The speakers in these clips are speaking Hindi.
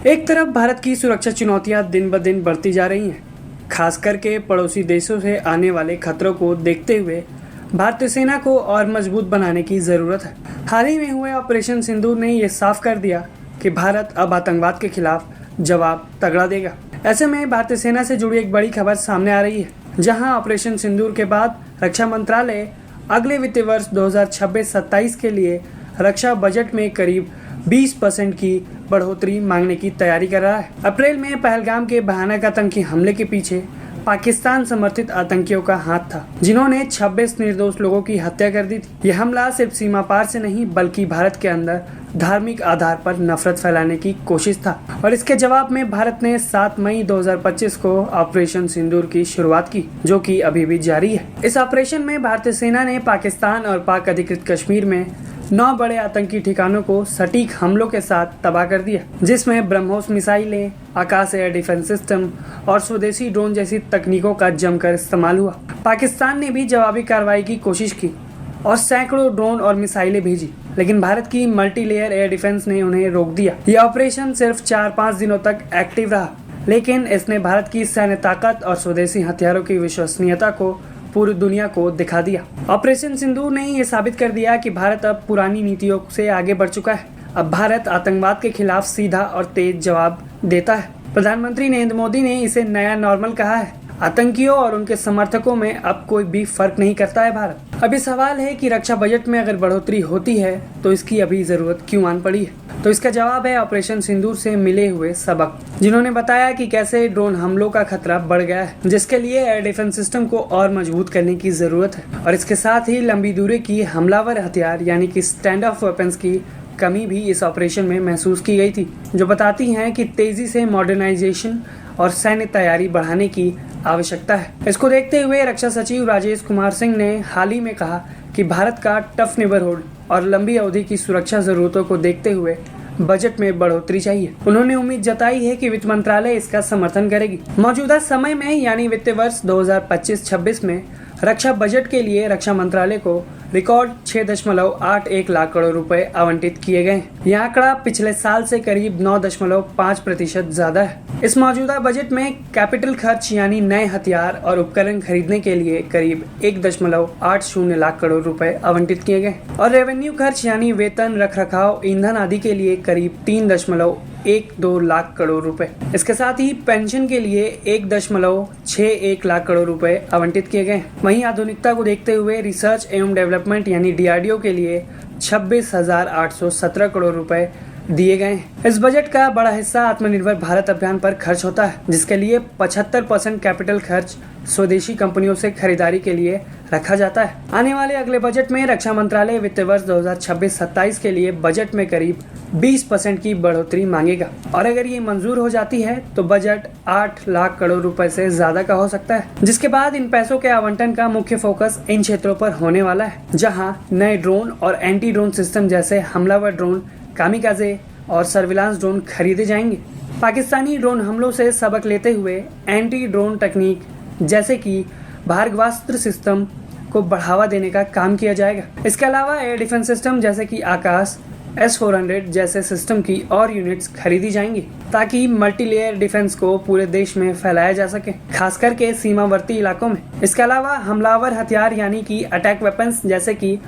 एक तरफ भारत की सुरक्षा चुनौतियां दिन ब दिन बढ़ती जा रही हैं, खास करके पड़ोसी देशों से आने वाले खतरों को देखते हुए भारतीय सेना को और मजबूत बनाने की ज़रूरत है। हाल ही में हुए ऑपरेशन सिंदूर ने यह साफ कर दिया कि भारत अब आतंकवाद के खिलाफ जवाब तगड़ा देगा। ऐसे में भारतीय सेना से जुड़ी एक बड़ी खबर सामने आ रही है, जहां ऑपरेशन सिंदूर के बाद रक्षा मंत्रालय अगले वित्तीय वर्ष 2026-27 के लिए रक्षा बजट में करीब 20% की बढ़ोतरी मांगने की तैयारी कर रहा है। अप्रैल में पहलगाम के भयानक आतंकी हमले के पीछे पाकिस्तान समर्थित आतंकियों का हाथ था, जिन्होंने 26 निर्दोष लोगों की हत्या कर दी थी। यह हमला सिर्फ सीमा पार से नहीं बल्कि भारत के अंदर धार्मिक आधार पर नफरत फैलाने की कोशिश था, और इसके जवाब में भारत ने 7 मई 2025 को ऑपरेशन सिंदूर की शुरुआत की, जो कि अभी भी जारी है। इस ऑपरेशन में भारतीय सेना ने पाकिस्तान और पाक अधिकृत कश्मीर में 9 बड़े आतंकी ठिकानों को सटीक हमलों के साथ तबाह कर दिया, जिसमें ब्रह्मोस मिसाइलें, आकाश एयर डिफेंस सिस्टम और स्वदेशी ड्रोन जैसी तकनीकों का जमकर इस्तेमाल हुआ। पाकिस्तान ने भी जवाबी कार्रवाई की कोशिश की और सैकड़ों ड्रोन और मिसाइलें भेजी, लेकिन भारत की मल्टी लेयर एयर डिफेंस ने उन्हें रोक दिया। यह ऑपरेशन सिर्फ 4-5 दिनों तक एक्टिव रहा, लेकिन इसने भारत की सैन्य ताकत और स्वदेशी हथियारों की विश्वसनीयता को पूरी दुनिया को दिखा दिया। ऑपरेशन सिंदूर ने यह साबित कर दिया कि भारत अब पुरानी नीतियों से आगे बढ़ चुका है। अब भारत आतंकवाद के खिलाफ सीधा और तेज जवाब देता है। प्रधानमंत्री नरेंद्र मोदी ने इसे नया नॉर्मल कहा है। आतंकियों और उनके समर्थकों में अब कोई भी फर्क नहीं करता है भारत। अभी सवाल है कि रक्षा बजट में अगर बढ़ोतरी होती है तो इसकी अभी जरूरत क्यों आन पड़ी है? तो इसका जवाब है ऑपरेशन सिंदूर से मिले हुए सबक, जिन्होंने बताया कि कैसे ड्रोन हमलों का खतरा बढ़ गया है, जिसके लिए एयर डिफेंस सिस्टम को और मजबूत करने की जरूरत है। और इसके साथ ही लंबी दूरी की हमलावर हथियार यानी कि स्टैंड ऑफ वेपन्स की कमी भी इस ऑपरेशन में महसूस की गई थी, जो बताती हैं कि तेजी से मॉडर्नाइजेशन और सैन्य तैयारी बढ़ाने की आवश्यकता है। इसको देखते हुए रक्षा सचिव राजेश कुमार सिंह ने हाल ही में कहा कि भारत का टफ नेबरहुड और लंबी अवधि की सुरक्षा जरूरतों को देखते हुए बजट में बढ़ोतरी चाहिए। उन्होंने उम्मीद जताई है कि वित्त मंत्रालय इसका समर्थन करेगी। मौजूदा समय में यानी वित्तीय वर्ष 2025-26 में रक्षा बजट के लिए रक्षा मंत्रालय को रिकॉर्ड 6.81 लाख करोड़ रुपए आवंटित किए गए। यह आंकड़ा पिछले साल से करीब 9.5% ज्यादा है। इस मौजूदा बजट में कैपिटल खर्च यानी नए हथियार और उपकरण खरीदने के लिए करीब 1.80 लाख करोड़ रुपए आवंटित किए गए, और रेवेन्यू खर्च यानी वेतन, रखरखाव, ईंधन आदि के लिए करीब 3.12 लाख करोड़ रुपए। इसके साथ ही पेंशन के लिए 1.61 लाख करोड़ रुपए आवंटित किए गए। वहीं आधुनिकता को देखते हुए रिसर्च एवं डेवलपमेंट यानी DRDO के लिए 26,817 करोड़ रुपए दिए गए हैं। इस बजट का बड़ा हिस्सा आत्मनिर्भर भारत अभियान पर खर्च होता है, जिसके लिए 75% कैपिटल खर्च स्वदेशी कंपनियों से खरीदारी के लिए रखा जाता है। आने वाले अगले बजट में रक्षा मंत्रालय वित्तीय वर्ष 2026-27 के लिए बजट में करीब 20% की बढ़ोतरी मांगेगा, और अगर ये मंजूर हो जाती है तो बजट 8 लाख करोड़ रुपए से ज्यादा का हो सकता है, जिसके बाद इन पैसों के आवंटन का मुख्य फोकस इन क्षेत्रों पर होने वाला है, जहां नए ड्रोन और एंटी ड्रोन सिस्टम जैसे हमलावर ड्रोन, कामिकाजे और सर्विलांस ड्रोन खरीदे जाएंगे। पाकिस्तानी ड्रोन हमलों से सबक लेते हुए एंटी ड्रोन तकनीक जैसे कि भार्गवास्त्र सिस्टम को बढ़ावा देने का काम किया जाएगा। इसके अलावा एयर डिफेंस सिस्टम जैसे कि आकाश S-400 जैसे सिस्टम की और यूनिट्स खरीदी जाएंगी, ताकि मल्टी लेयर डिफेंस को पूरे देश में फैलाया जा सके, खास करके सीमावर्ती इलाकों में। इसके अलावा हमलावर हथियार यानी कि अटैक वेपन्स जैसे कि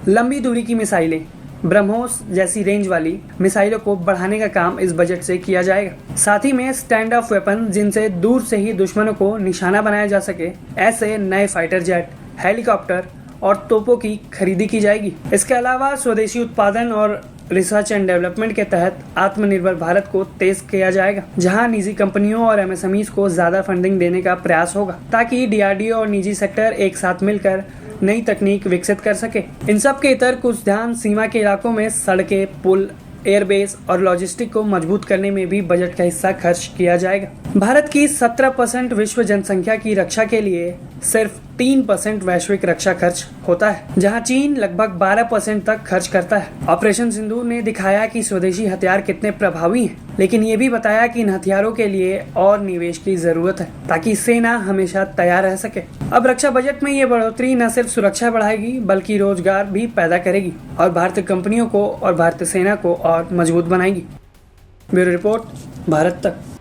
लंबी दूरी की मिसाइलें, ब्रह्मोस जैसी रेंज वाली मिसाइलों को बढ़ाने का काम इस बजट से किया जाएगा। साथ ही में स्टैंड ऑफ वेपन, जिनसे दूर से ही दुश्मनों को निशाना बनाया जा सके, ऐसे नए फाइटर जेट, हेलीकॉप्टर और तोपों की खरीदी की जाएगी। इसके अलावा स्वदेशी उत्पादन और रिसर्च एंड डेवलपमेंट के तहत आत्मनिर्भर भारत को तेज किया जाएगा, जहां निजी कंपनियों और MSMEs को ज्यादा फंडिंग देने का प्रयास होगा, ताकि DRDO और निजी सेक्टर एक साथ मिलकर नई तकनीक विकसित कर सके। इन सब के इतर कुछ ध्यान सीमा के इलाकों में सड़कें, पुल, एयरबेस और लॉजिस्टिक को मजबूत करने में भी बजट का हिस्सा खर्च किया जाएगा। भारत की 17% विश्व जनसंख्या की रक्षा के लिए सिर्फ 3% वैश्विक रक्षा खर्च होता है, जहां चीन लगभग 12% तक खर्च करता है। ऑपरेशन सिंदूर ने दिखाया कि स्वदेशी हथियार कितने प्रभावी हैं, लेकिन ये भी बताया कि इन हथियारों के लिए और निवेश की जरूरत है, ताकि सेना हमेशा तैयार रह सके। अब रक्षा बजट में ये बढ़ोतरी न सिर्फ सुरक्षा बढ़ाएगी बल्कि रोजगार भी पैदा करेगी और भारतीय कंपनियों को और भारतीय सेना को और मजबूत बनाएगी। ब्यूरो रिपोर्ट, भारत तक।